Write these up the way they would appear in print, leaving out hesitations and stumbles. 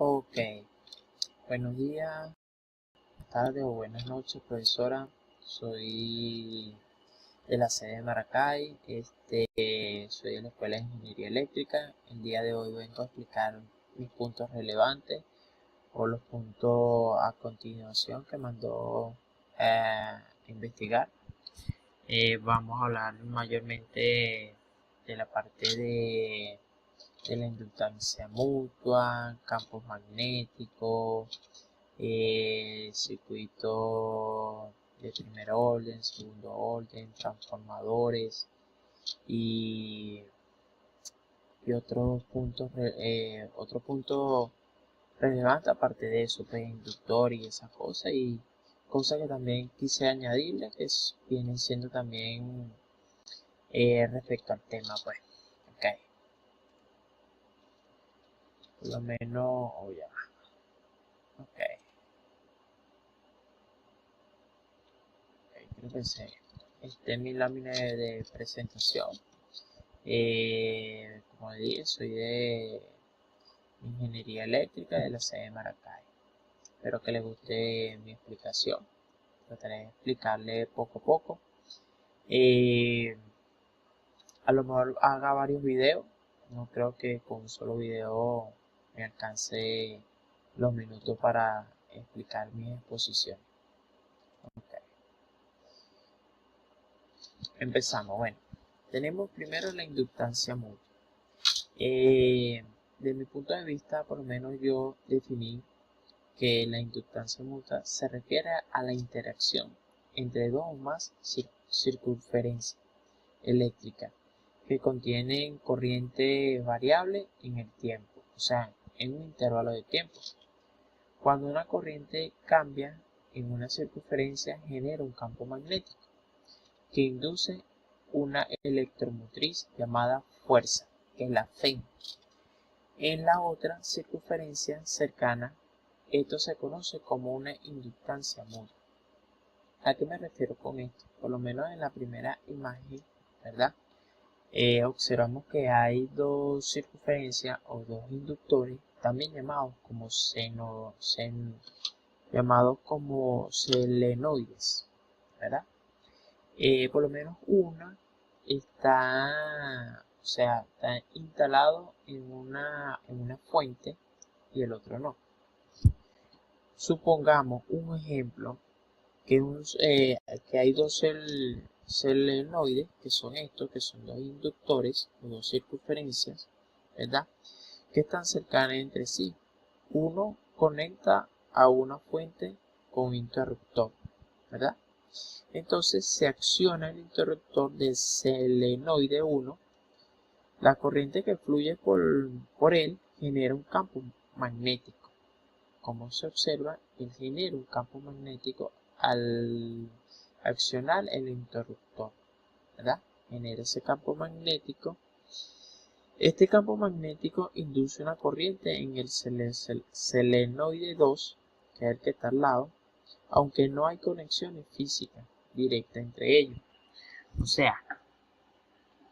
Ok, buenos días, tardes o buenas noches, profesora. Soy de la sede de Maracay, soy de la Escuela de Ingeniería Eléctrica. El día de hoy vengo a explicar mis puntos relevantes o los puntos a continuación que mandó investigar. Vamos a hablar mayormente de la parte de la inductancia mutua, campos magnéticos, circuito de primer orden, segundo orden, transformadores y, y otro punto relevante aparte de eso, pues inductor y esas cosas y cosas que también quise añadirle vienen siendo también respecto al tema, pues. Ok, por lo menos, ya. Ok, creo que sí. Esta es mi lámina de presentación. Como dije, soy de Ingeniería Eléctrica de la sede de Maracay. Espero que les guste mi explicación. Trataré de explicarle poco a poco. A lo mejor haga varios videos. No creo que con un solo video me alcance los minutos para explicar mi exposición. Okay. Empezamos. Bueno, tenemos primero la inductancia mutua. De mi punto de vista, por lo menos yo definí que la inductancia mutua se refiere a la interacción entre dos o más circunferencias eléctricas que contienen corriente variable en el tiempo, o sea, en un intervalo de tiempo. Cuando una corriente cambia en una circunferencia, genera un campo magnético que induce una electromotriz llamada fuerza, que es la Fe. En la otra circunferencia cercana, esto se conoce como una inductancia mutua. ¿A qué me refiero con esto? Por lo menos en la primera imagen, ¿verdad? Observamos que hay dos circunferencias o dos inductores, también llamados como selenoides, ¿verdad? Por lo menos una está instalado en una fuente y el otro no. Supongamos un ejemplo que hay dos selenoides, que son dos inductores o dos circunferencias, ¿verdad? Que están cercanas entre sí. Uno conecta a una fuente con un interruptor, ¿verdad? Entonces se acciona el interruptor del selenoide 1. La corriente que fluye por él genera un campo magnético. Como se observa, él genera un campo magnético al accionar el interruptor, ¿verdad? Genera ese campo magnético. Este campo magnético induce una corriente en el selenoide 2, que es el que está al lado, aunque no hay conexiones físicas directas entre ellos. O sea,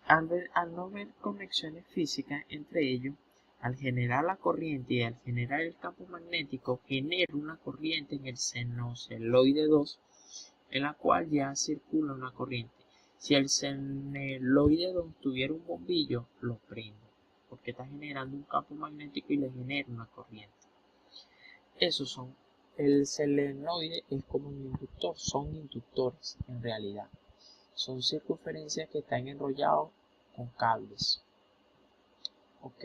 al no haber conexiones físicas entre ellos, al generar la corriente y al generar el campo magnético, genera una corriente en el senoceloide 2, en la cual ya circula una corriente. Si el senoceloide 2 tuviera un bombillo, lo prende, porque está generando un campo magnético y le genera una corriente. El selenoide es como un inductor, son inductores en realidad. Son circunferencias que están enrollados con cables. Ok.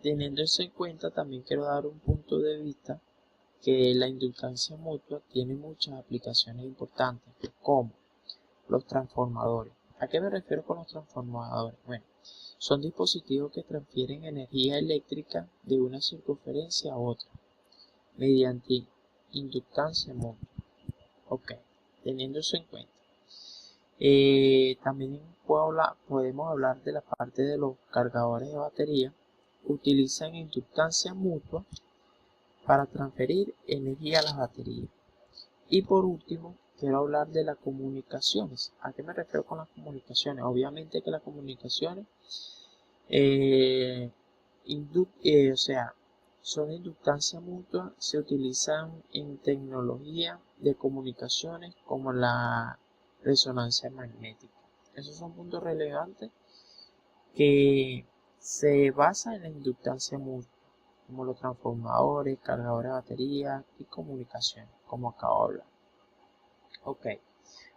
Teniendo eso en cuenta, también quiero dar un punto de vista que la inductancia mutua tiene muchas aplicaciones importantes, como los transformadores. ¿A qué me refiero con los transformadores? Bueno, son dispositivos que transfieren energía eléctrica de una circunferencia a otra mediante inductancia mutua. Ok, teniendo eso en cuenta. También podemos hablar de la parte de los cargadores de batería. Utilizan inductancia mutua para transferir energía a las baterías. Y por último, quiero hablar de las comunicaciones. ¿A qué me refiero con las comunicaciones? Obviamente que las comunicaciones o sea, son inductancia mutua, se utilizan en tecnología de comunicaciones como la resonancia magnética. Esos son puntos relevantes que se basan en la inductancia mutua, como los transformadores, cargadores de batería y comunicaciones, como acabo de hablar. Ok,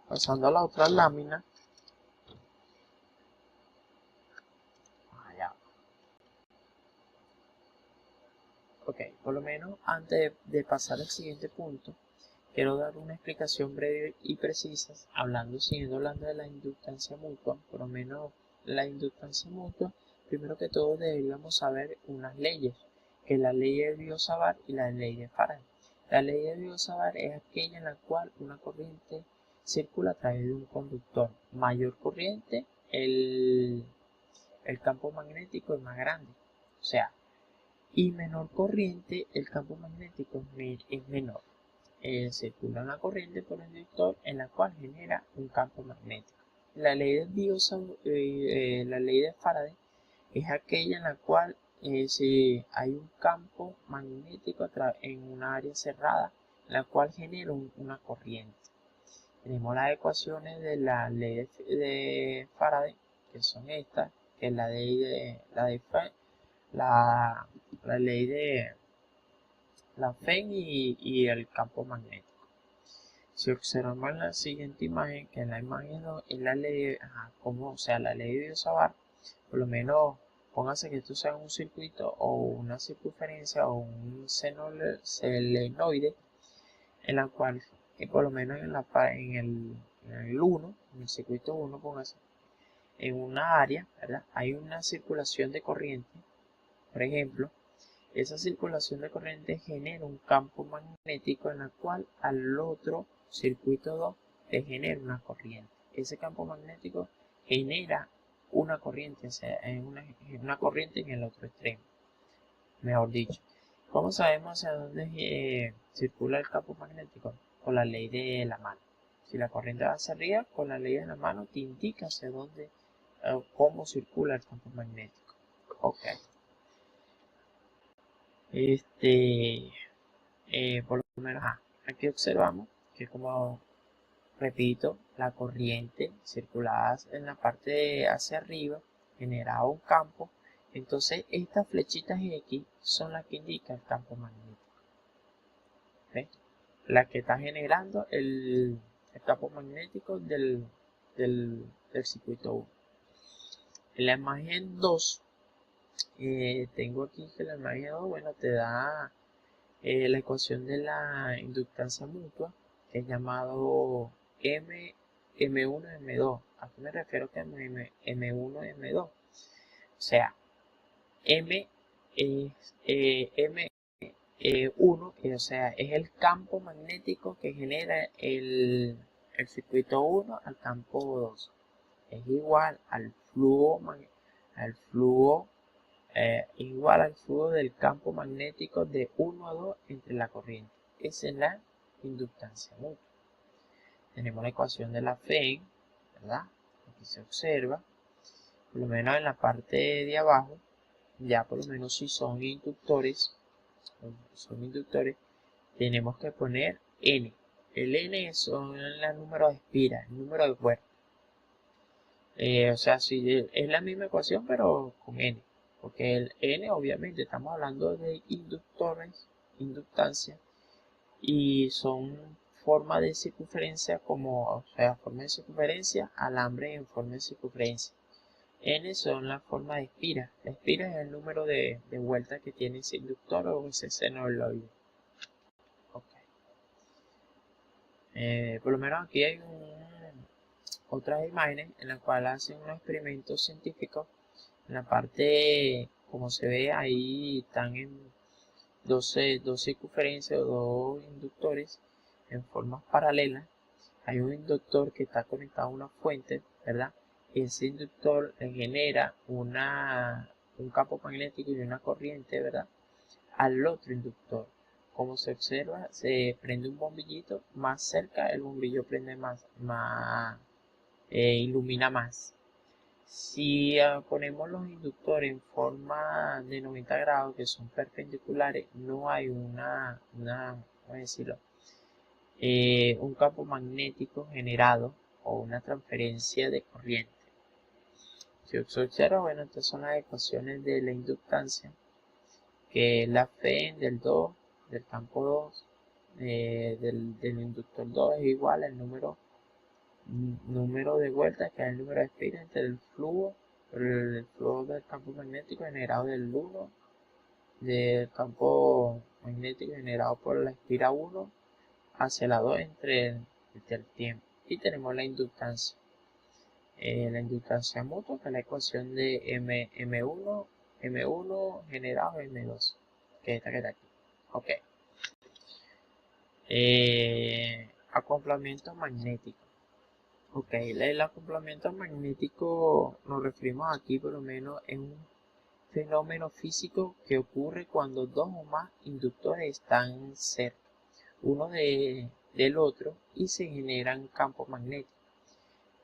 pasando a la otra lámina. Ok, por lo menos antes de pasar al siguiente punto, quiero dar una explicación breve y precisa, siguiendo hablando de la inductancia mutua. Por lo menos la inductancia mutua, primero que todo deberíamos saber unas leyes, que es la ley de Biot-Savart y la ley de Faraday. La ley de Biot-Savart es aquella en la cual una corriente circula a través de un conductor. Mayor corriente, el campo magnético es más grande. O sea, y menor corriente, el campo magnético es menor. Circula una corriente por el inductor en la cual genera un campo magnético. La ley la ley de Faraday es aquella en la cual si hay un campo magnético en una área cerrada, la cual genera una corriente. Tenemos las ecuaciones de la ley de Faraday, que son estas, que es la ley de la ley de la FEN y el campo magnético. Si observamos en la siguiente imagen, que en la imagen 2 es la ley, la ley de Biot-Savart, por lo menos póngase que esto sea un circuito o una circunferencia o un solenoide, en la cual, por lo menos en el 1, en el circuito 1, póngase, en una área, ¿verdad? Hay una circulación de corriente, por ejemplo. Esa circulación de corriente genera un campo magnético en el cual al otro circuito 2 le genera una corriente. Ese campo magnético genera una corriente, o sea, una corriente en el otro extremo, mejor dicho. ¿Cómo sabemos hacia dónde circula el campo magnético? Con la ley de la mano. Si la corriente va hacia arriba, con la ley de la mano te indica hacia dónde, cómo circula el campo magnético. Ok. Por lo menos aquí observamos que, como repito, la corriente circulaba en la parte hacia arriba generaba un campo. Entonces estas flechitas X son las que indican el campo magnético. ¿Ves? La que está generando el campo magnético del circuito 1. En la imagen 2, tengo aquí que la imagen 2, bueno, te da la ecuación de la inductancia mutua, que es llamado M1 M2. ¿A qué me refiero que M1 M2? O sea, M es M1, o sea, es el campo magnético que genera el circuito 1 al campo 2. Es igual al flujo igual al flujo del campo magnético de 1 a 2 entre la corriente. Esa es la inductancia mutua. Tenemos la ecuación de la FEN, ¿verdad? Aquí se observa, por lo menos en la parte de abajo, ya por lo menos si son inductores, tenemos que poner N. El N son el número de espiras, el número de puertas. O sea, si es la misma ecuación, pero con N. Porque el N, obviamente, estamos hablando de inductancia, y son formas de circunferencia, forma de circunferencia, alambre en forma de circunferencia. N son las formas de espira. La espira es el número de vueltas que tiene ese inductor o ese senoide. Okay. Por lo menos aquí hay otras imágenes en las cuales hacen un experimento científico. En la parte, como se ve ahí, están en dos circunferencias o dos inductores en formas paralelas. Hay un inductor que está conectado a una fuente, ¿verdad? Ese inductor genera un campo magnético y una corriente, ¿verdad? Al otro inductor. Como se observa, se prende un bombillito más cerca, el bombillo prende ilumina más. Si ponemos los inductores en forma de 90 grados, que son perpendiculares, no hay ¿cómo decirlo? Un campo magnético generado o una transferencia de corriente. Si se observa, bueno, estas son las ecuaciones de la inductancia, que es la F del 2, del campo 2, del inductor 2 es igual al número de vueltas, que es el número de espiras entre el flujo del campo magnético generado del 1, del campo magnético generado por la espira 1 hacia la 2 entre el tiempo. Y tenemos la inductancia. La inductancia mutua, que es la ecuación de M1 generado M2, que es esta que está aquí. Ok. Acoplamiento magnético. Ok, el acoplamiento magnético nos referimos aquí por lo menos en un fenómeno físico que ocurre cuando dos o más inductores están cerca uno del otro y se generan campos magnéticos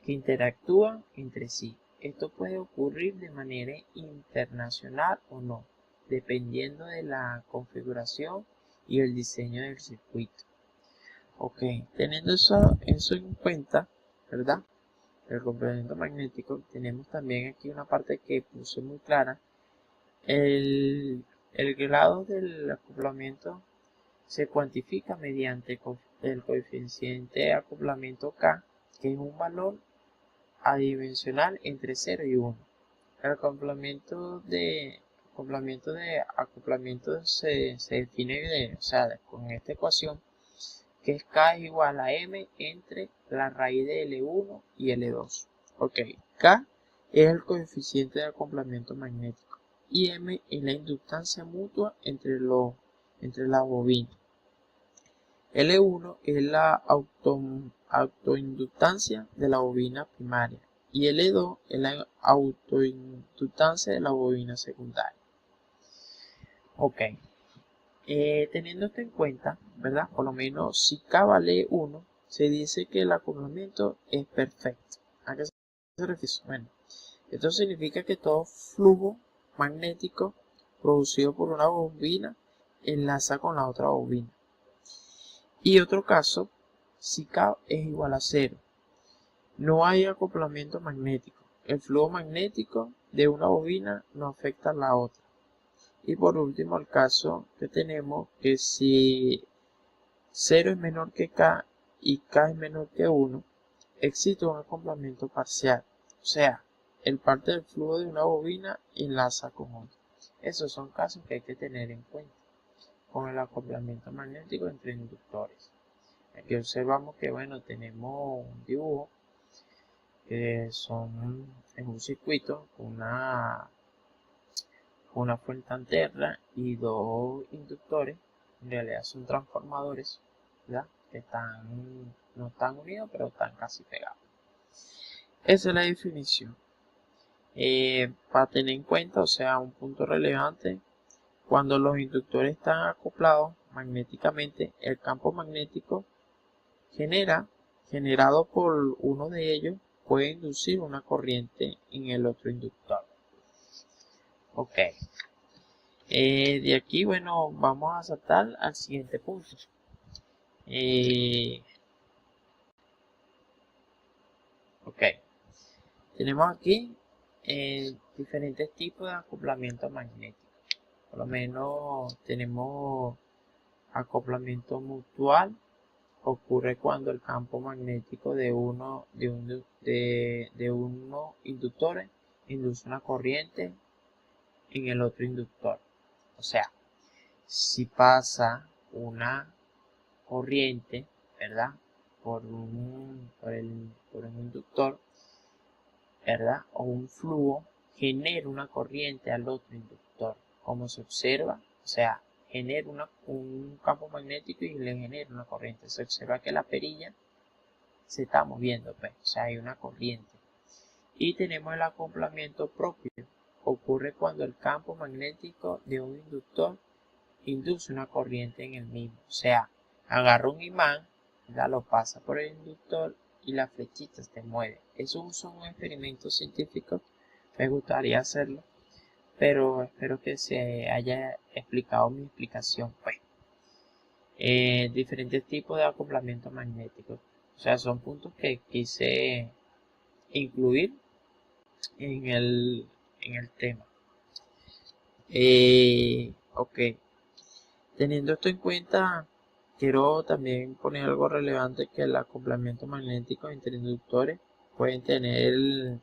que interactúan entre sí. Esto puede ocurrir de manera internacional o no, dependiendo de la configuración y el diseño del circuito. Ok, teniendo eso en cuenta, ¿verdad? El complemento magnético, tenemos también aquí una parte que puse muy clara. El grado del acoplamiento se cuantifica mediante el coeficiente de acoplamiento K, que es un valor adimensional entre 0 y 1. El acoplamiento se define con esta ecuación, que es K es igual a M entre la raíz de L1 y L2. Ok, K es el coeficiente de acoplamiento magnético y M es la inductancia mutua entre las bobinas. L1 es la autoinductancia de la bobina primaria y L2 es la autoinductancia de la bobina secundaria. Ok, teniendo esto en cuenta, ¿verdad? Por lo menos si K vale 1, se dice que el acoplamiento es perfecto. ¿A qué se refiere? Bueno, esto significa que todo flujo magnético producido por una bobina enlaza con la otra bobina. Y otro caso, si K es igual a 0, no hay acoplamiento magnético. El flujo magnético de una bobina no afecta a la otra. Y por último, el caso que tenemos que si 0 es menor que K y K es menor que 1, existe un acoplamiento parcial. O sea, el parte del flujo de una bobina enlaza con otra. Esos son casos que hay que tener en cuenta con el acoplamiento magnético entre inductores. Aquí observamos que, bueno, tenemos un dibujo que es un circuito con una fuente alterna y dos inductores. En realidad son transformadores, ¿verdad? Que no están unidos, pero están casi pegados. Esa es la definición. Para tener en cuenta, o sea, un punto relevante, cuando los inductores están acoplados magnéticamente, el campo magnético generado por uno de ellos puede inducir una corriente en el otro inductor. Ok. De aquí, bueno, vamos a saltar al siguiente punto. Ok. Tenemos aquí diferentes tipos de acoplamiento magnético. Por lo menos tenemos acoplamiento mutual. Ocurre cuando el campo magnético de unos inductores induce una corriente en el otro inductor. O sea, si pasa una corriente, ¿verdad? Por un inductor, ¿verdad? O un flujo, genera una corriente al otro inductor. Como se observa, o sea, genera un campo magnético y le genera una corriente. Se observa que la perilla se está moviendo, pues, o sea, hay una corriente. Y tenemos el acoplamiento propio. Ocurre cuando el campo magnético de un inductor induce una corriente en el mismo. O sea, agarra un imán, lo pasa por el inductor y la flechita se mueve. Esos son experimentos científicos Me gustaría hacerlo, pero espero que se haya explicado mi explicación, pues. Diferentes tipos de acoplamiento magnético. O sea, son puntos que quise incluir en el tema. Ok. Teniendo esto en cuenta, quiero también poner algo relevante, que el acoplamiento magnético entre inductores pueden tener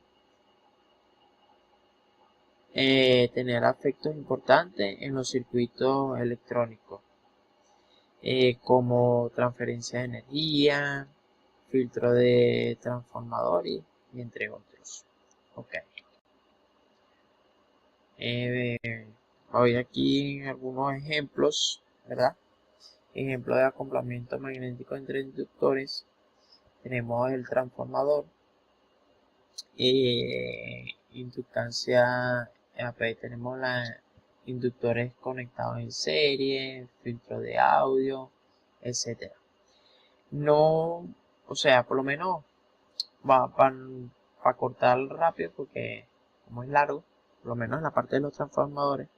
efectos importantes en los circuitos electrónicos, como transferencia de energía, filtro de transformadores y entre otros. Ok. Voy aquí en algunos ejemplos, ¿verdad? Ejemplo de acoplamiento magnético entre inductores. Tenemos el transformador, inductancia, tenemos los inductores conectados en serie, filtro de audio, etcétera. No, o sea, por lo menos para cortar rápido, porque como es largo, por lo menos en la parte de los transformadores.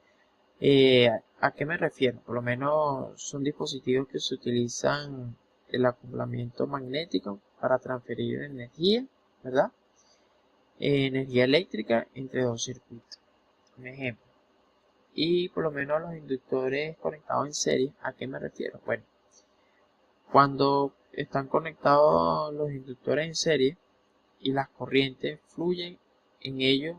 ¿A qué me refiero? Por lo menos son dispositivos que se utilizan el acoplamiento magnético para transferir energía, ¿verdad? Energía eléctrica entre dos circuitos. Un ejemplo. Y por lo menos los inductores conectados en serie, ¿a qué me refiero? Bueno, cuando están conectados los inductores en serie y las corrientes fluyen en ellos,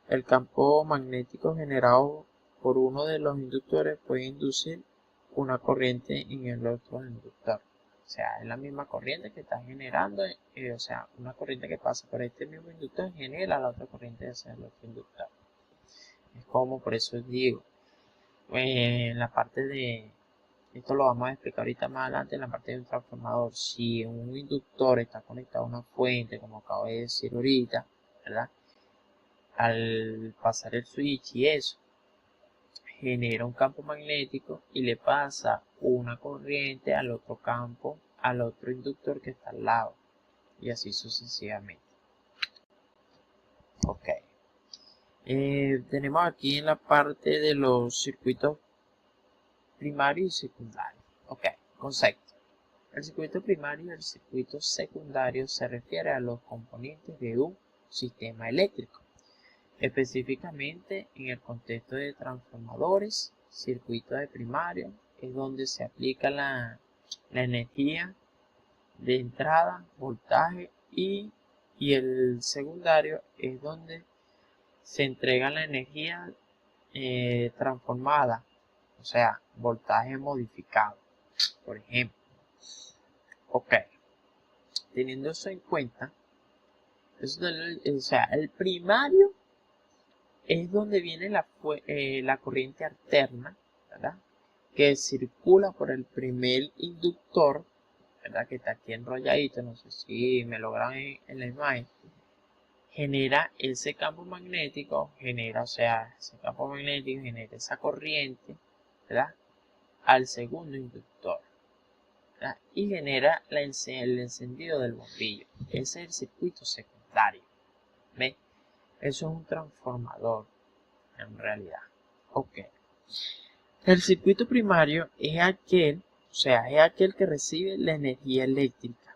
el campo magnético generado por uno de los inductores puede inducir una corriente en el otro inductor. O sea, es la misma corriente que está generando, o sea, una corriente que pasa por este mismo inductor genera la otra corriente hacia el otro inductor. Es como, por eso digo, en la parte de, esto lo vamos a explicar ahorita más adelante, en la parte de un transformador. Si un inductor está conectado a una fuente, como acabo de decir ahorita, ¿verdad? Al pasar el switch y eso, genera un campo magnético y le pasa una corriente al otro campo, al otro inductor que está al lado, y así sucesivamente. Ok. Tenemos aquí en la parte de los circuitos primarios y secundarios. Ok, concepto. El circuito primario y el circuito secundario se refiere a los componentes de un sistema eléctrico. Específicamente en el contexto de transformadores, circuito de primario es donde se aplica la energía de entrada, voltaje y el secundario es donde se entrega la energía transformada, o sea, voltaje modificado, por ejemplo. Ok, teniendo eso en cuenta, o sea, el primario es donde viene la corriente alterna, ¿verdad? Que circula por el primer inductor, ¿verdad? Que está aquí enrolladito, no sé si me lo graban en la imagen. Genera ese campo magnético, o sea, ese campo magnético genera esa corriente, ¿verdad? Al segundo inductor, ¿verdad? Y genera el encendido del bombillo. Ese es el circuito secundario. ¿Ves? Eso es un transformador en realidad. Ok. El circuito primario es aquel, o sea, es aquel que recibe la energía eléctrica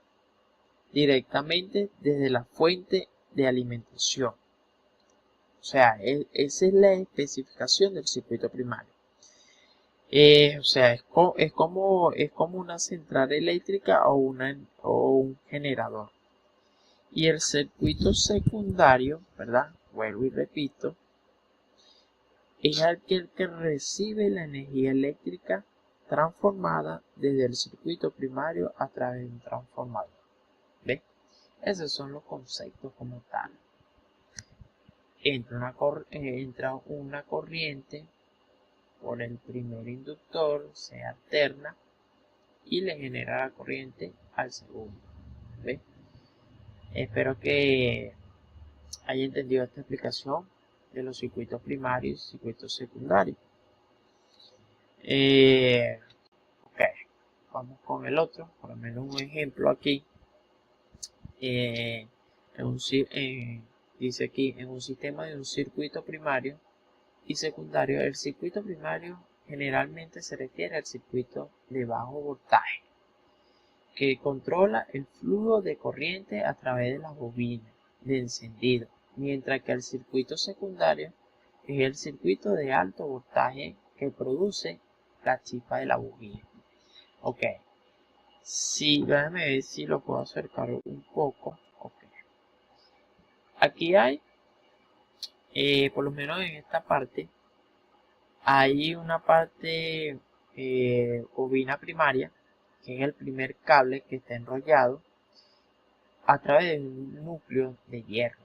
directamente desde la fuente de alimentación. O sea, esa es la especificación del circuito primario. O sea, es como una central eléctrica o un generador. Y el circuito secundario, ¿verdad? Vuelvo y repito, es aquel que recibe la energía eléctrica transformada desde el circuito primario a través de un transformador. ¿Ves? Esos son los conceptos como tal. Entra una corriente por el primer inductor, se alterna y le genera la corriente al segundo. ¿Ves? Espero que haya entendido esta explicación de los circuitos primarios y circuitos secundarios. Ok, vamos con el otro, por lo menos un ejemplo aquí. En dice aquí, en un sistema de un circuito primario y secundario. El circuito primario generalmente se refiere al circuito de bajo voltaje, que controla el flujo de corriente a través de las bobinas de encendido, mientras que el circuito secundario es el circuito de alto voltaje que produce la chispa de la bujía. Ok, sí, déjame ver si lo puedo acercar un poco. Okay. Aquí hay, por lo menos en esta parte, hay una parte bobina primaria, que es el primer cable que está enrollado a través de un núcleo de hierro.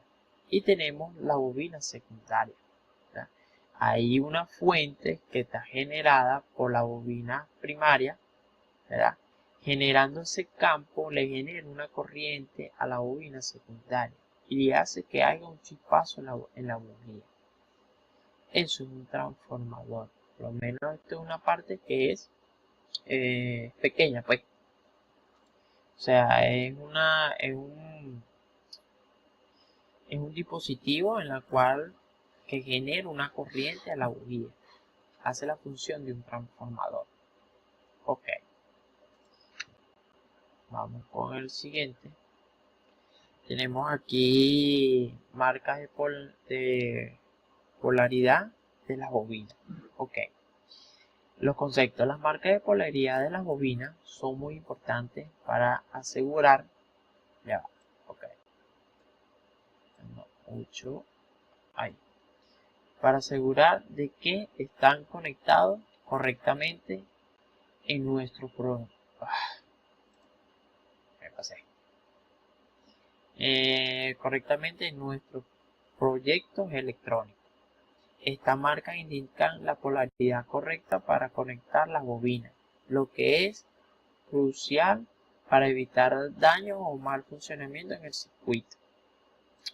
Y tenemos la bobina secundaria. ¿Verdad? Hay una fuente que está generada por la bobina primaria, ¿verdad? Generando ese campo le genera una corriente a la bobina secundaria y hace que haga un chispazo en la bujía. Eso es un transformador. Por lo menos esto es una parte que es pequeña, pues. O sea, es un dispositivo en el cual que genera una corriente a la bujía. Hace la función de un transformador. Ok. Vamos con el siguiente. Tenemos aquí marcas de polaridad de las bobinas. Ok. Los conceptos. Las marcas de polaridad de las bobinas son muy importantes para asegurar. Ya va. Ok. 8. Ahí. Para asegurar de que están conectados correctamente en nuestro programa. Me pasé. Correctamente en nuestros proyectos electrónicos. Estas marcas indican la polaridad correcta para conectar las bobinas, lo que es crucial para evitar daños o mal funcionamiento en el circuito.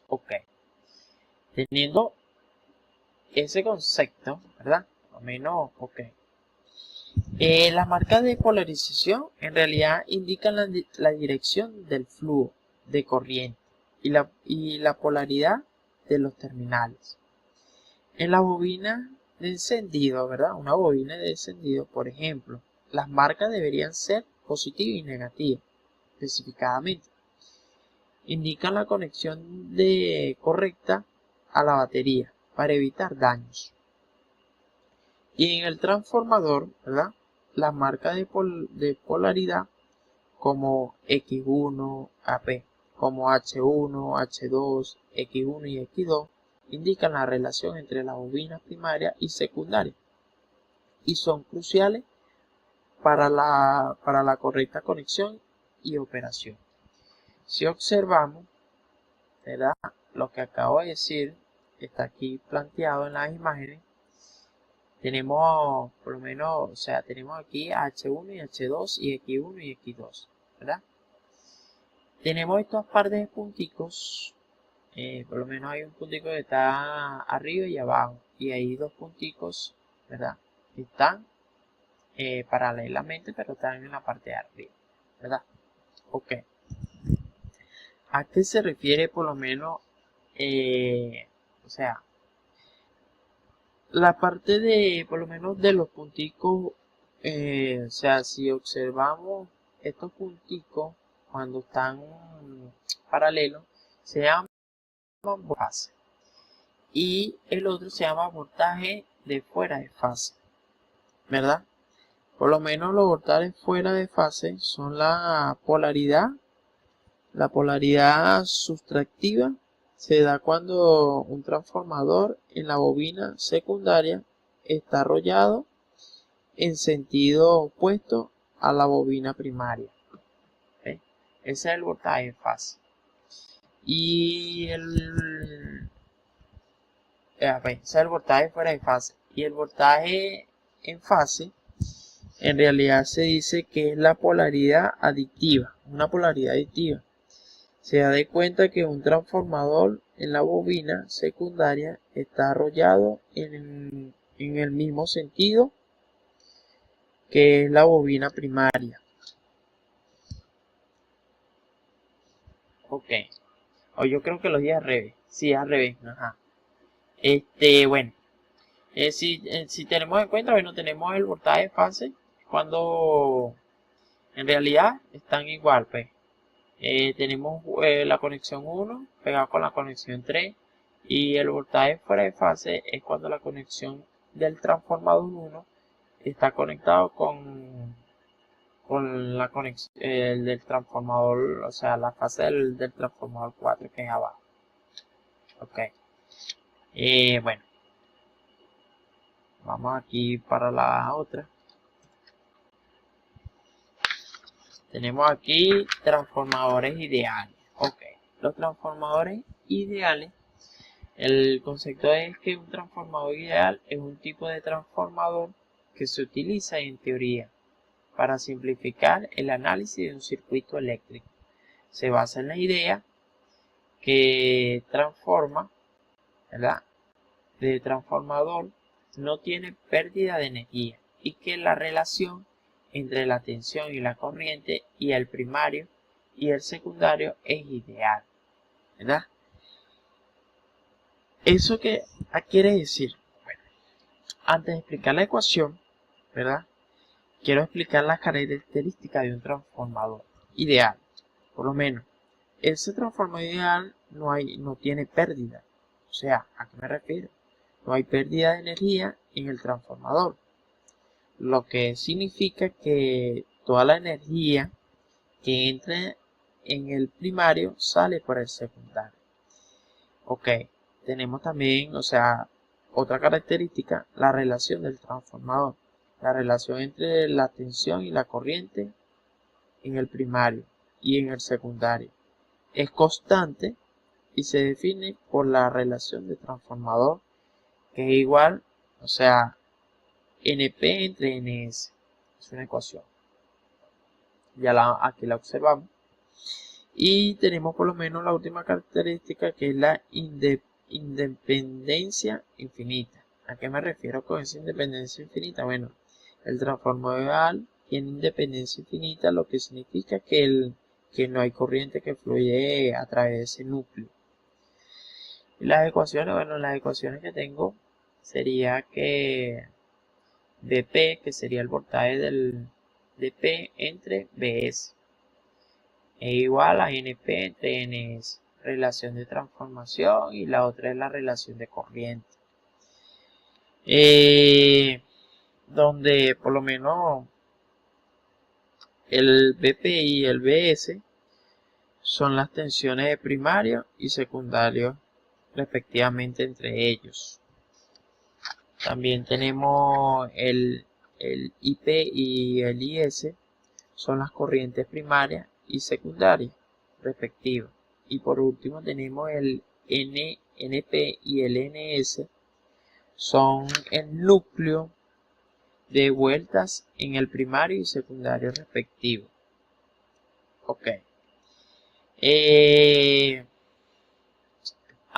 Ok. Teniendo ese concepto, ¿verdad? Al menos, ok. Las marcas de polarización en realidad indican la dirección del flujo de corriente y la polaridad de los terminales. En la bobina de encendido, ¿verdad? Una bobina de encendido, por ejemplo, las marcas deberían ser positiva y negativa, especificadamente. Indican la conexión correcta a la batería para evitar daños. Y en el transformador, ¿verdad? Las marcas de polaridad como X1, AP, como H1, H2, X1 y X2 indican la relación entre la bobina primaria y secundaria y son cruciales para la correcta conexión y operación. Si observamos, ¿verdad? Lo que acabo de decir está aquí planteado en las imágenes. Tenemos, por lo menos, o sea, tenemos aquí H1 y H2 y X1 y X2, ¿verdad? Tenemos estas partes de punticos, por lo menos hay un puntico que está arriba y abajo, y hay dos punticos, ¿verdad? Que están paralelamente, pero están en la parte de arriba, ¿verdad? Ok. ¿A qué se refiere por lo menos, o sea, la parte de, por lo menos de los punticos, o sea, si observamos estos punticos cuando están paralelos, se llaman fase. Y el otro se llama voltaje de fuera de fase, ¿verdad? Por lo menos los voltajes fuera de fase son la polaridad sustractiva se da cuando un transformador en la bobina secundaria está arrollado en sentido opuesto a la bobina primaria. ¿Okay? Ese es el voltaje en fase. Y ese es el voltaje fuera de fase. Y el voltaje en fase, en realidad se dice que es la polaridad aditiva, una polaridad aditiva. Se da de cuenta que un transformador en la bobina secundaria está arrollado en el mismo sentido que es la bobina primaria. Ok. O yo creo que lo dije al revés. Sí, al revés. Ajá. Bueno. Si tenemos en cuenta, bueno, tenemos el voltaje de fase cuando en realidad están igual, pues. Tenemos la conexión 1 pegada con la conexión 3 y el voltaje fuera de fase es cuando la conexión del transformador 1 está conectado con la conexión del transformador, o sea, la fase del transformador 4 que es abajo. Ok. Bueno, vamos aquí para la otra. Tenemos aquí transformadores ideales. Ok, los transformadores ideales, el concepto es que un transformador ideal es un tipo de transformador que se utiliza en teoría para simplificar el análisis de un circuito eléctrico. Se basa en la idea que transforma, ¿verdad?, de transformador no tiene pérdida de energía y que la relación entre la tensión y la corriente y el primario y el secundario es ideal, ¿verdad? ¿Eso qué quiere decir? Bueno, antes de explicar la ecuación, ¿verdad?, quiero explicar las características de un transformador ideal. Por lo menos, ese transformador ideal no tiene pérdida. O sea, ¿a qué me refiero? No hay pérdida de energía en el transformador, lo que significa que toda la energía que entra en el primario sale por el secundario. Ok, tenemos también, o sea, otra característica, la relación del transformador, la relación entre la tensión y la corriente en el primario y en el secundario es constante y se define por la relación de transformador que es igual, o sea, NP entre NS. Es una ecuación. Aquí la observamos. Y tenemos por lo menos la última característica que es la independencia infinita. ¿A qué me refiero con esa independencia infinita? Bueno, el transformador ideal tiene independencia infinita, lo que significa que no hay corriente que fluye a través de ese núcleo. Y las ecuaciones, bueno, las ecuaciones que tengo sería que Vp, que sería el voltaje del dP entre Vs, es igual a Np entre Ns, relación de transformación, y la otra es la relación de corriente. Donde por lo menos el Vp y el Vs son las tensiones de primario y secundario respectivamente entre ellos. También tenemos el IP y el IS, son las corrientes primarias y secundarias respectivas. Y por último tenemos el NP y el NS, son el núcleo de vueltas en el primario y secundario respectivo. Ok.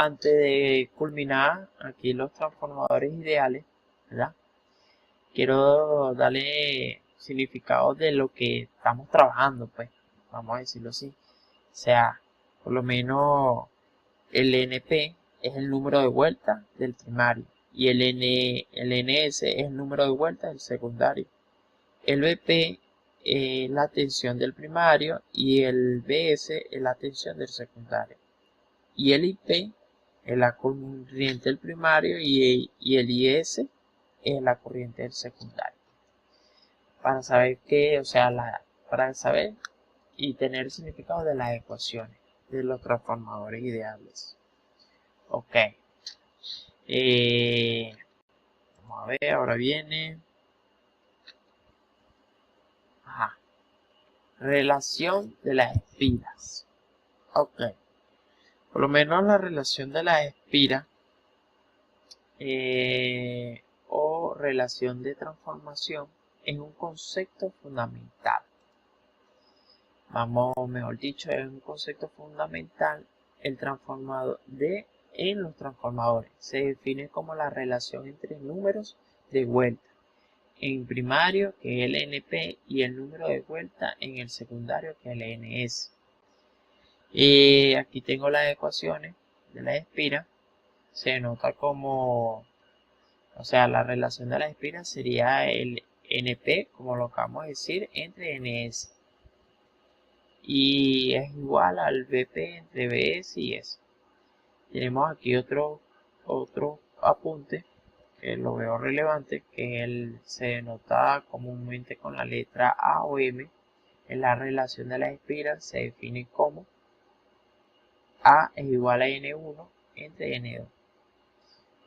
Antes de culminar aquí los transformadores ideales, ¿verdad?, quiero darle significado de lo que estamos trabajando, pues, vamos a decirlo así. O sea, por lo menos el NP es el número de vueltas del primario y el NS es el número de vueltas del secundario. El BP es la tensión del primario y el BS es la tensión del secundario. Y el IP es la corriente del primario y el IS es la corriente del secundario. Para saber qué, o sea, para saber y tener el significado de las ecuaciones de los transformadores ideales. Ok. Vamos a ver, ahora viene. Ajá. Relación de las espiras. Ok. Por lo menos la relación de las espiras o relación de transformación es un concepto fundamental. Mejor dicho, es un concepto fundamental el transformador en los transformadores. Se define como la relación entre números de vuelta en primario, que es el NP, y el número de vuelta en el secundario, que es el NS. Aquí tengo las ecuaciones de la espiras se denota como, o sea, la relación de las espiras sería el NP, como lo acabamos de decir, entre NS. Y es igual al BP entre BS y S. Tenemos aquí otro apunte que lo veo relevante, que se denota comúnmente con la letra A o M. En la relación de las espiras se define como A es igual a N1 entre N2.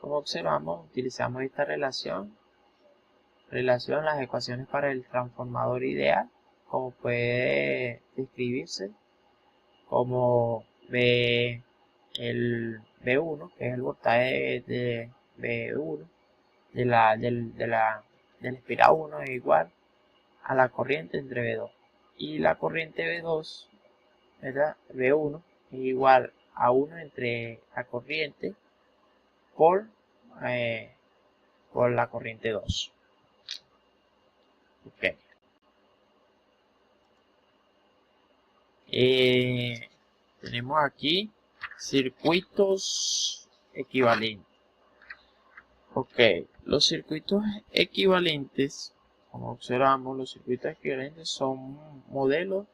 Como observamos, utilizamos esta relación las ecuaciones para el transformador ideal, como puede describirse como el B1, que es el voltaje de B1 de la espira 1 es igual a la corriente entre B2. Y la corriente B2, ¿verdad? B1 es igual a 1 entre la corriente por la corriente 2. Ok. Tenemos aquí circuitos equivalentes. Ok, los circuitos equivalentes, como observamos, los circuitos equivalentes son modelos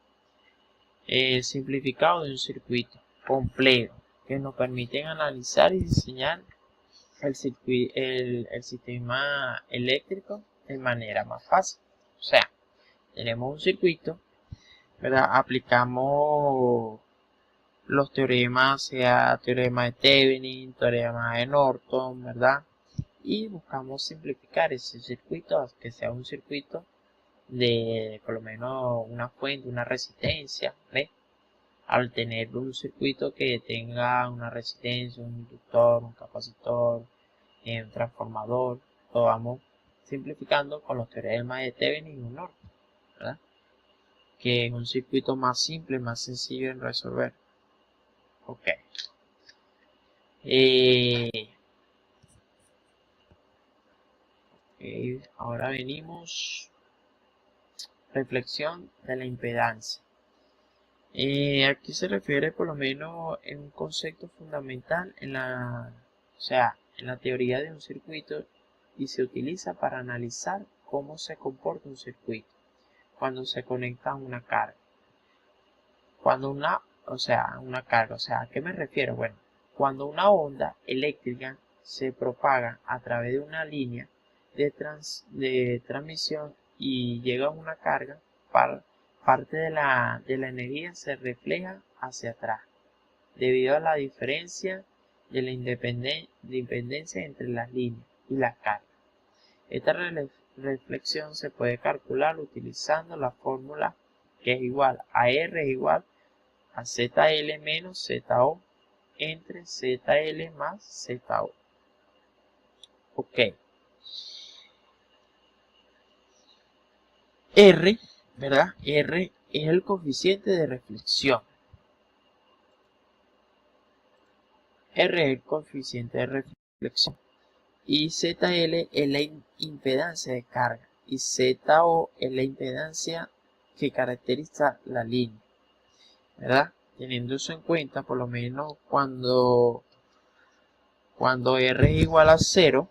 simplificados de un circuito complejo que nos permiten analizar y diseñar el sistema eléctrico de manera más fácil. O sea, tenemos un circuito, ¿verdad? Aplicamos los teoremas, sea teorema de Thevenin, teorema de Norton, ¿verdad? Y buscamos simplificar ese circuito a que sea un circuito de por lo menos una fuente, una resistencia, ¿ves? Al tener un circuito que tenga una resistencia, un inductor, un capacitor, un transformador, lo vamos simplificando con los teoremas de Thevenin y Norton, ¿verdad? Que es un circuito más simple, más sencillo en resolver. Ok. Ahora venimos. Reflexión de la impedancia. Aquí se refiere por lo menos en un concepto fundamental en la teoría de un circuito y se utiliza para analizar cómo se comporta un circuito cuando se conecta a una carga. ¿A qué me refiero? Bueno, cuando una onda eléctrica se propaga a través de una línea de transmisión y llega a una carga, parte de la energía se refleja hacia atrás, debido a la diferencia de la independencia entre las líneas y las cargas. Esta reflexión se puede calcular utilizando la fórmula que es igual a R es igual a ZL menos ZO entre ZL más ZO. Ok. R, ¿verdad? R es el coeficiente de reflexión. R es el coeficiente de reflexión. Y ZL es la impedancia de carga. Y ZO es la impedancia que caracteriza la línea, ¿verdad? Teniendo eso en cuenta, por lo menos cuando R es igual a 0,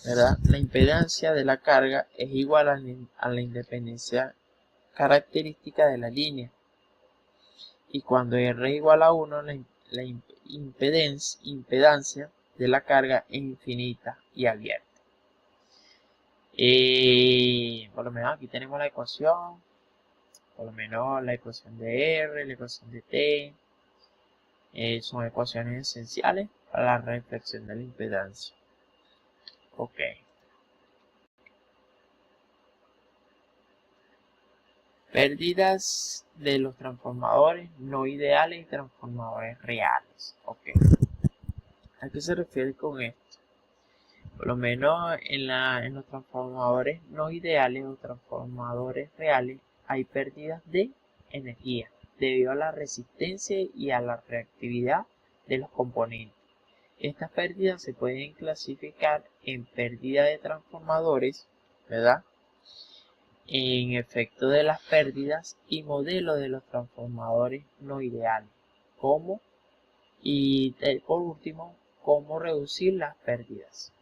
¿verdad? La impedancia de la carga es igual a la independencia característica de la línea. Y cuando R es igual a 1, la impedancia de la carga es infinita y abierta. Por lo menos aquí tenemos la ecuación, por lo menos la ecuación de R, la ecuación de T, son ecuaciones esenciales para la reflexión de la impedancia. Ok. Pérdidas de los transformadores no ideales y transformadores reales. Ok. ¿A qué se refiere con esto? Por lo menos en los transformadores no ideales o transformadores reales hay pérdidas de energía debido a la resistencia y a la reactividad de los componentes. Estas pérdidas se pueden clasificar en pérdida de transformadores, ¿verdad? En efecto de las pérdidas y modelo de los transformadores no ideales, como Y por último, cómo reducir las pérdidas.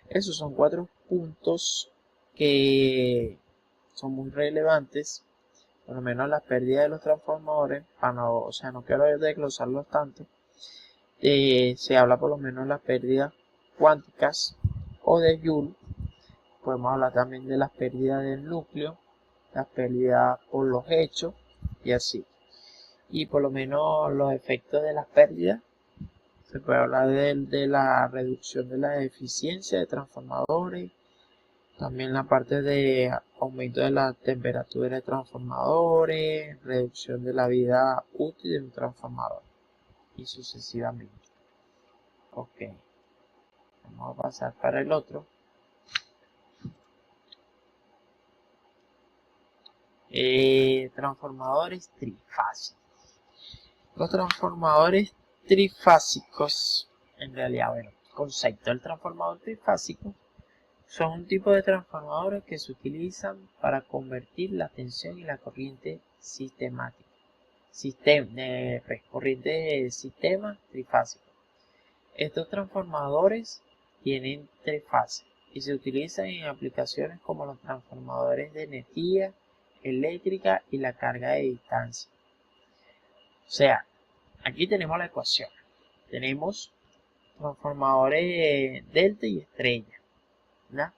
Esos son 4 puntos que son muy relevantes, por lo menos las pérdidas de los transformadores, o sea, no quiero desglosarlos tanto. Se habla por lo menos de las pérdidas cuánticas o de Joule. Podemos hablar también de las pérdidas del núcleo, las pérdidas por los hechos y así. Y por lo menos los efectos de las pérdidas. Se puede hablar de la reducción de la eficiencia de transformadores, también la parte de aumento de la temperatura de transformadores, reducción de la vida útil de un transformador y sucesivamente. Ok, vamos a pasar para el otro. Transformadores trifásicos. Los transformadores trifásicos, en realidad, bueno, concepto del transformador trifásico son un tipo de transformadores que se utilizan para convertir la tensión y la corriente sistemática. Corriente de sistema trifásico. Estos transformadores tienen 3 fases y se utilizan en aplicaciones como los transformadores de energía eléctrica y la carga de distancia. O sea, aquí tenemos la ecuación. Tenemos transformadores delta y estrella, ¿verdad?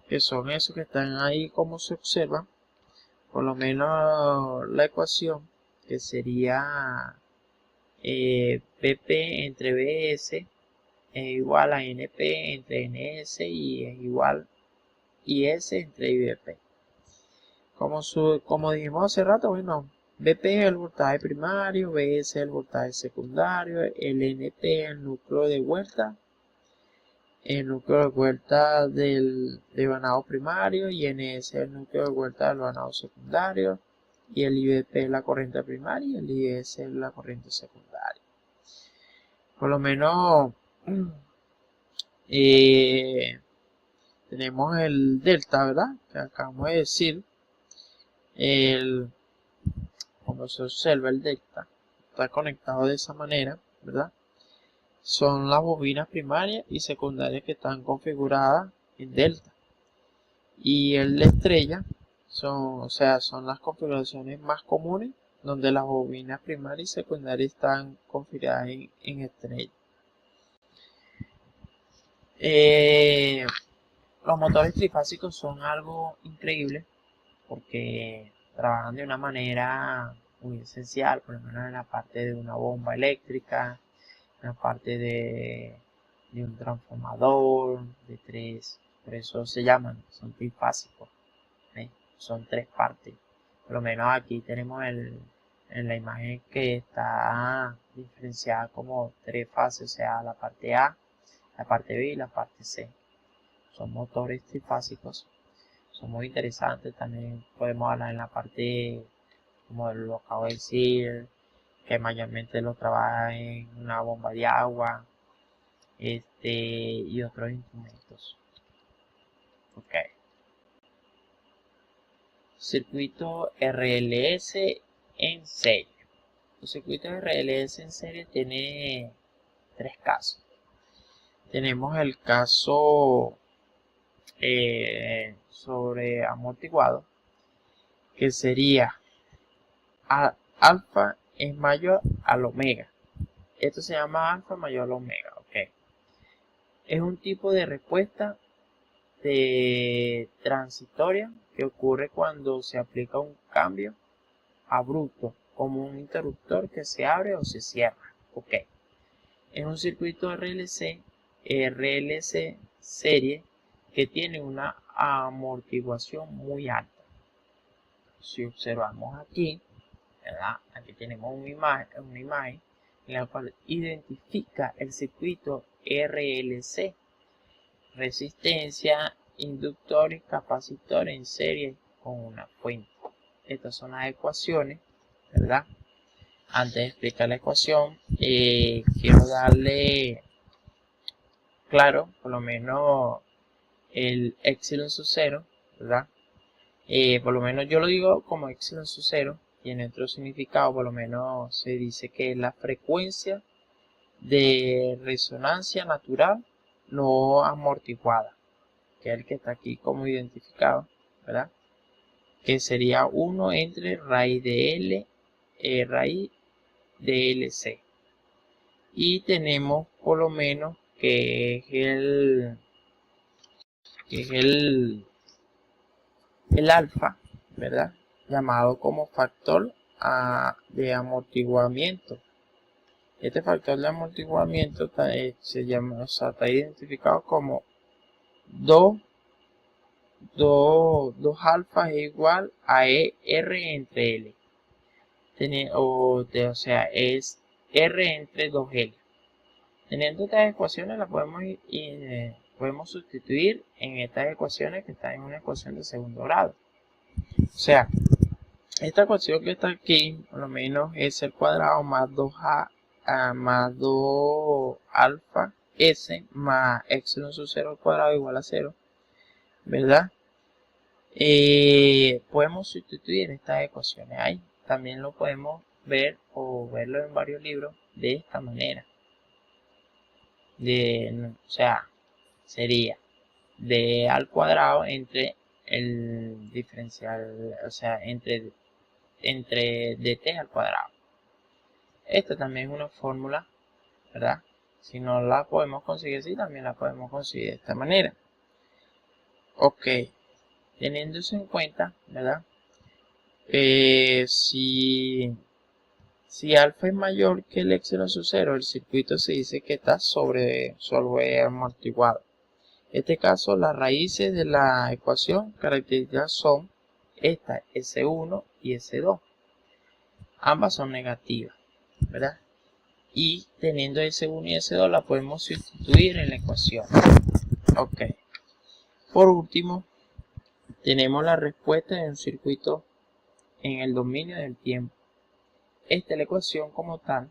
Que son esos que están ahí como se observa. Por lo menos la ecuación que sería PP entre BS es igual a NP entre NS y es igual IS entre IBP. Como dijimos hace rato, bueno, BP es el voltaje primario, BS es el voltaje secundario, el NP es el núcleo de vuelta, del vanado primario, y NS es el núcleo de vuelta del vanado secundario, y el IBP es la corriente primaria y el IS es la corriente secundaria. Por lo menos tenemos el delta, ¿verdad? Que acabamos de decir. Como se observa, el delta está conectado de esa manera, ¿verdad? Son las bobinas primarias y secundarias que están configuradas en delta. Y el estrella son las configuraciones más comunes donde las bobinas primarias y secundarias están configuradas en estrella. Los motores trifásicos son algo increíble porque trabajan de una manera muy esencial, por lo menos en la parte de una bomba eléctrica, en la parte de un transformador, de 3, por eso se llaman, son trifásicos, ¿eh? Son 3 partes. Por lo menos aquí tenemos en la imagen que está diferenciada como 3 fases, o sea, la parte A, la parte B y la parte C. Son motores trifásicos. Son muy interesantes. También podemos hablar en la parte, como lo acabo de decir, que mayormente lo trabaja en una bomba de agua, y otros instrumentos. Ok. Circuito RLS en serie. Los circuitos RLS en serie tiene 3 casos. Tenemos el caso sobre amortiguado, que sería alfa es mayor al omega. Esto se llama alfa mayor al omega, ok. Es un tipo de respuesta transitoria que ocurre cuando se aplica un cambio abrupto, como un interruptor que se abre o se cierra, ok. Es un circuito RLC serie que tiene una amortiguación muy alta. Si observamos aquí, ¿verdad? Aquí tenemos una imagen en la cual identifica el circuito RLC, resistencia, inductor y capacitor en serie con una fuente. Estas son las ecuaciones, ¿verdad? Antes de explicar la ecuación, quiero darle claro, por lo menos, el epsilon sub 0, ¿verdad? Por lo menos yo lo digo como epsilon sub 0, tiene otro significado. Por lo menos se dice que es la frecuencia de resonancia natural no amortiguada, que es el que está aquí como identificado, ¿verdad? Que sería 1 entre raíz de L, raíz de LC. Y tenemos por lo menos que es el alfa, ¿verdad? Llamado como factor de amortiguamiento. Este factor de amortiguamiento está identificado como 2 alfa es igual a R entre L. O sea, es R entre 2L. Teniendo estas ecuaciones, las podemos sustituir en estas ecuaciones que están en una ecuación de segundo grado. O sea, esta ecuación que está aquí, por lo menos es el cuadrado más 2a más 2 alfa s más epsilon sub 0 al cuadrado igual a 0, ¿verdad? Podemos sustituir estas ecuaciones ahí. También lo podemos ver o verlo en varios libros de esta manera. O sea, sería d al cuadrado entre el diferencial, o sea, entre dt al cuadrado. Esta también es una fórmula, ¿verdad? Si no la podemos conseguir así, también la podemos conseguir de esta manera. Ok, teniendo eso en cuenta, ¿verdad? Si alfa es mayor que el epsilon sub 0, el circuito se dice que está sobre amortiguado. En este caso, las raíces de la ecuación características son esta, S1 y S2. Ambas son negativas, ¿verdad? Y teniendo S1 y S2 la podemos sustituir en la ecuación. Ok. Por último, tenemos la respuesta de un circuito en el dominio del tiempo. Esta es la ecuación como tal,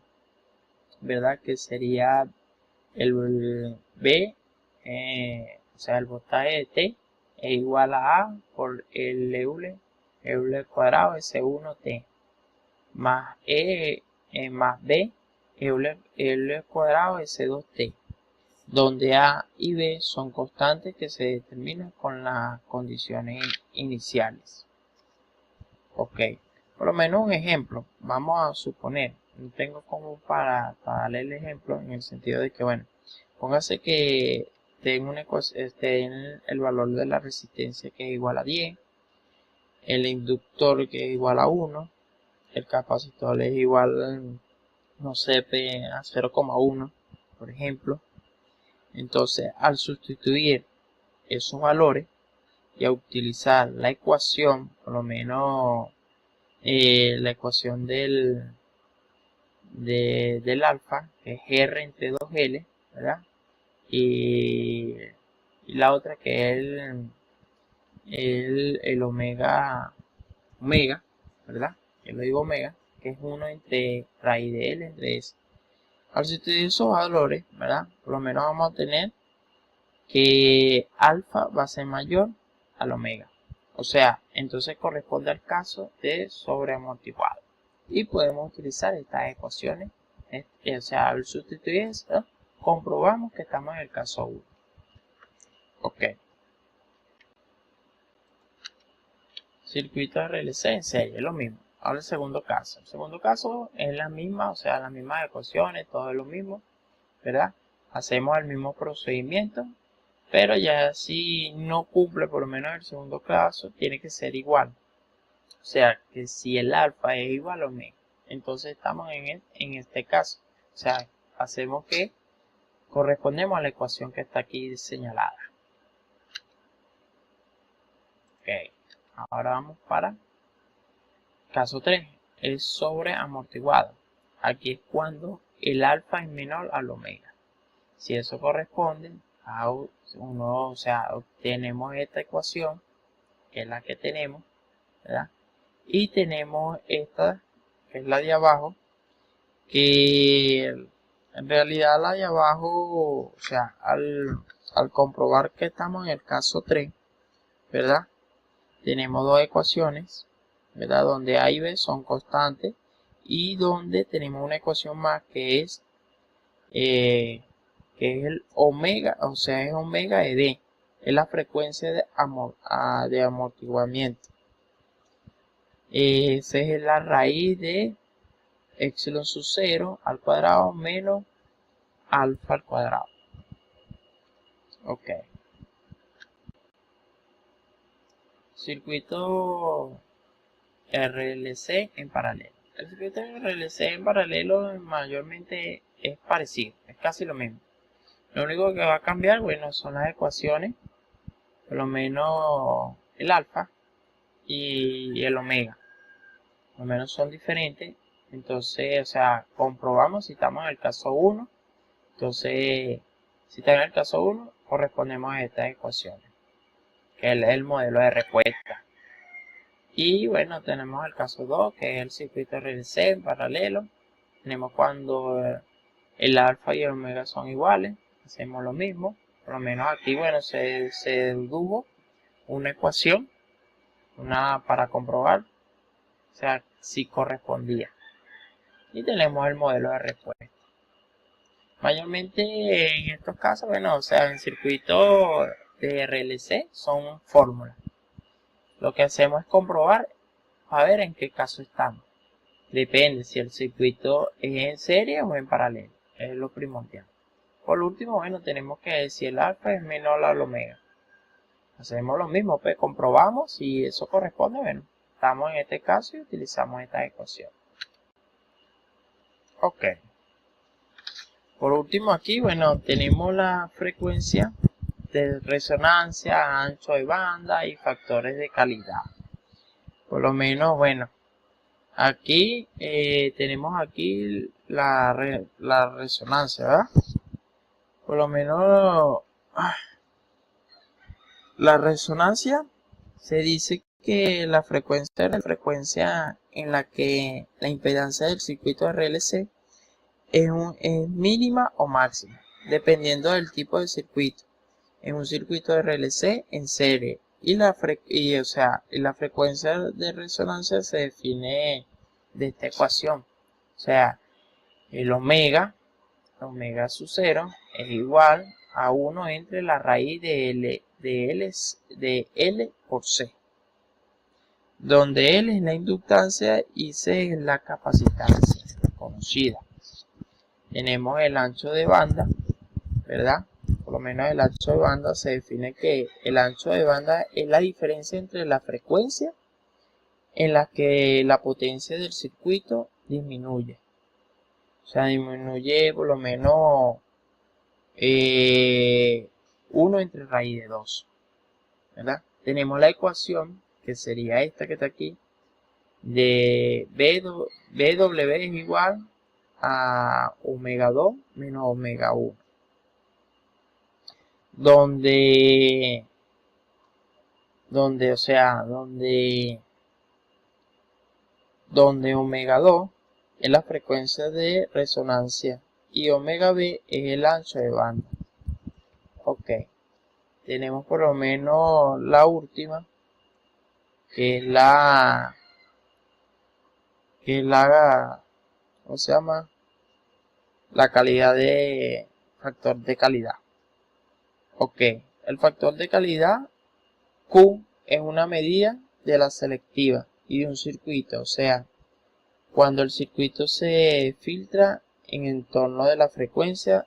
¿verdad? Que sería el B, o sea, el voltaje de T es igual a A por el Euler cuadrado S1T más más B Euler cuadrado S2T, donde A y B son constantes que se determinan con las condiciones iniciales. Ok, por lo menos un ejemplo, vamos a suponer, no tengo como para darle el ejemplo en el sentido de que, bueno, póngase que tenga el valor de la resistencia que es igual a 10, el inductor que es igual a 1, el capacitor es igual, no sé, a 0,1, por ejemplo. Entonces, al sustituir esos valores y a utilizar la ecuación, por lo menos la ecuación del alfa, que es R entre 2L, ¿verdad? Y la otra que es el omega, ¿verdad? Yo lo digo omega, que es 1 entre raíz de L entre S. Al sustituir esos valores, ¿verdad? Por lo menos vamos a tener que alfa va a ser mayor al omega. O sea, entonces corresponde al caso de sobreamortiguado. Y podemos utilizar estas ecuaciones. O sea, al sustituir esto, comprobamos que estamos en el caso 1. Ok. Circuito RLC en serie, es lo mismo. Ahora el segundo caso. El segundo caso es la misma, o sea, las mismas ecuaciones, todo es lo mismo, ¿verdad? Hacemos el mismo procedimiento, pero ya si no cumple por lo menos el segundo caso, tiene que ser igual. O sea, que si el alfa es igual a omega, entonces estamos en este caso. O sea, hacemos que correspondemos a la ecuación que está aquí señalada. Ok, ahora vamos para caso 3. Es sobreamortiguado. Aquí es cuando el alfa es menor al omega. Si eso corresponde a o sea, obtenemos esta ecuación, que es la que tenemos, ¿verdad? Y tenemos esta, que es la de abajo, que en realidad la de abajo, o sea, al comprobar que estamos en el caso 3, ¿verdad? Tenemos dos ecuaciones, ¿verdad? Donde A y B son constantes y donde tenemos una ecuación más que es que es el omega, o sea, es omega ED, es la frecuencia de amortiguamiento. Esa es la raíz de epsilon sub 0 al cuadrado menos alfa al cuadrado. Ok. Circuito RLC en paralelo. El circuito RLC en paralelo mayormente es parecido, es casi lo mismo. Lo único que va a cambiar, bueno, son las ecuaciones, por lo menos el alfa y el omega. Por lo menos son diferentes. Entonces, o sea, comprobamos si estamos en el caso 1. Entonces, si está en el caso 1, correspondemos a estas ecuaciones, que es el modelo de respuesta. Y bueno, tenemos el caso 2, que es el circuito RLC en paralelo. Tenemos cuando el alfa y el omega son iguales, hacemos lo mismo. Por lo menos aquí, bueno, se dedujo una ecuación, para comprobar, o sea, si correspondía. Y tenemos el modelo de respuesta. Mayormente en estos casos, bueno, o sea, en circuito de RLC son fórmulas. Lo que hacemos es comprobar a ver en qué caso estamos. Depende si el circuito es en serie o en paralelo. Es lo primordial. Por último, bueno, tenemos que ver si el alfa es menor al omega. Hacemos lo mismo, pues comprobamos si eso corresponde. Bueno, estamos en este caso y utilizamos esta ecuación. Ok. Por último aquí, bueno, tenemos la frecuencia de resonancia, ancho de banda y factores de calidad. Por lo menos, bueno, aquí tenemos aquí la resonancia, ¿verdad? Por lo menos la resonancia se dice que la frecuencia es la frecuencia en la que la impedancia del circuito RLC es mínima o máxima, dependiendo del tipo de circuito. En un circuito RLC en serie y la frecuencia de resonancia se define de esta ecuación. O sea, el omega sub 0 es igual a 1 entre la raíz de L por C, donde L es la inductancia y C es la capacitancia conocida. Tenemos el ancho de banda, ¿verdad? Por lo menos el ancho de banda se define que el ancho de banda es la diferencia entre la frecuencia en la que la potencia del circuito disminuye. O sea, disminuye por lo menos 1 entre raíz de 2, ¿verdad? Tenemos la ecuación, que sería esta que está aquí, de BW es igual a omega 2 menos omega 1. Donde omega 2 es la frecuencia de resonancia y omega b es el ancho de banda. Ok, tenemos por lo menos la última, que es la ¿cómo se llama? La calidad de factor de calidad. Ok, el factor de calidad Q es una medida de la selectiva y de un circuito, o sea, cuando el circuito se filtra en torno de la frecuencia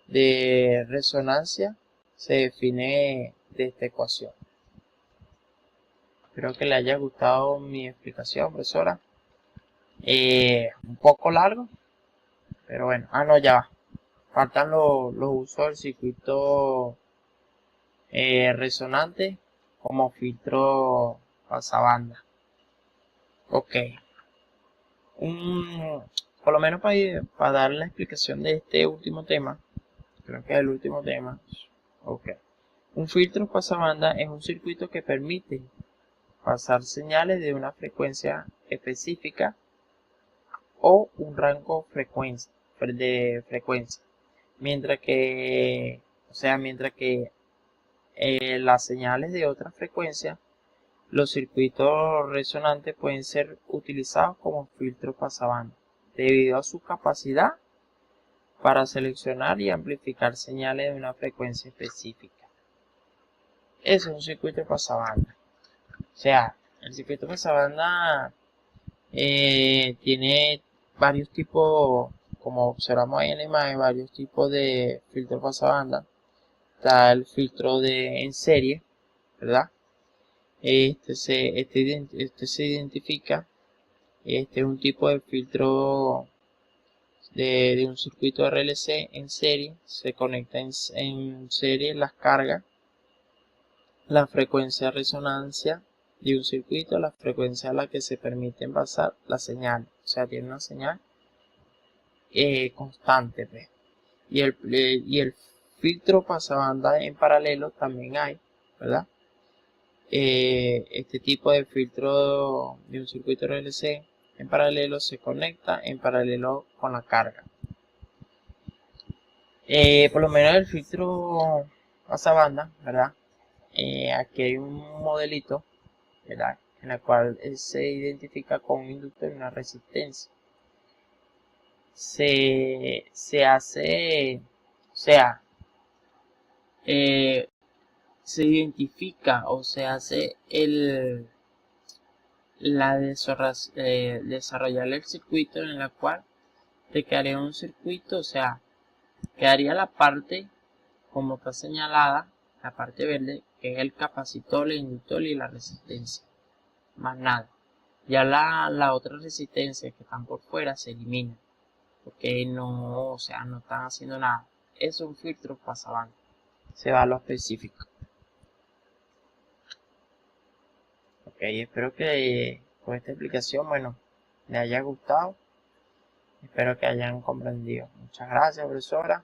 de resonancia, se define de esta ecuación. Espero que le haya gustado mi explicación, profesora. Un poco largo, pero bueno. No, ya va. Faltan los usos del circuito resonante como filtro pasabanda. Ok. Por lo menos para dar la explicación de este último tema, creo que es el último tema. Ok. Un filtro pasabanda es un circuito que permite pasar señales de una frecuencia específica o un rango de frecuencia, mientras que las señales de otra frecuencia, los circuitos resonantes pueden ser utilizados como filtros pasabanda debido a su capacidad para seleccionar y amplificar señales de una frecuencia específica. Eso es un circuito de pasabanda. O sea, el circuito de pasabanda tiene varios tipos, como observamos ahí en la imagen, varios tipos de filtro pasabanda. Está el filtro en serie, ¿verdad? Este se identifica. Este es un tipo de filtro de un circuito RLC en serie. Se conecta en serie las cargas, la frecuencia de resonancia de un circuito, la frecuencia a la que se permite pasar la señal. O sea, tiene una señal constante, pues. Y el filtro pasabanda en paralelo también hay, ¿verdad? Este tipo de filtro de un circuito RLC en paralelo se conecta en paralelo con la carga. Por lo menos el filtro pasabanda, ¿verdad? Aquí hay un modelito, ¿verdad? En la cual se identifica con un inductor y una resistencia. Se hace, o sea, se identifica o se hace desarrollar el circuito en la cual te quedaría un circuito, o sea, quedaría la parte como está señalada, la parte verde, que es el capacitor, el inductor y la resistencia, más nada. Ya la otra resistencia que están por fuera se elimina, porque no, o sea, no están haciendo nada. Es un filtro pasabanda, se va a lo específico. Ok, espero que con esta explicación, bueno, les haya gustado. Espero que hayan comprendido. Muchas gracias, profesora.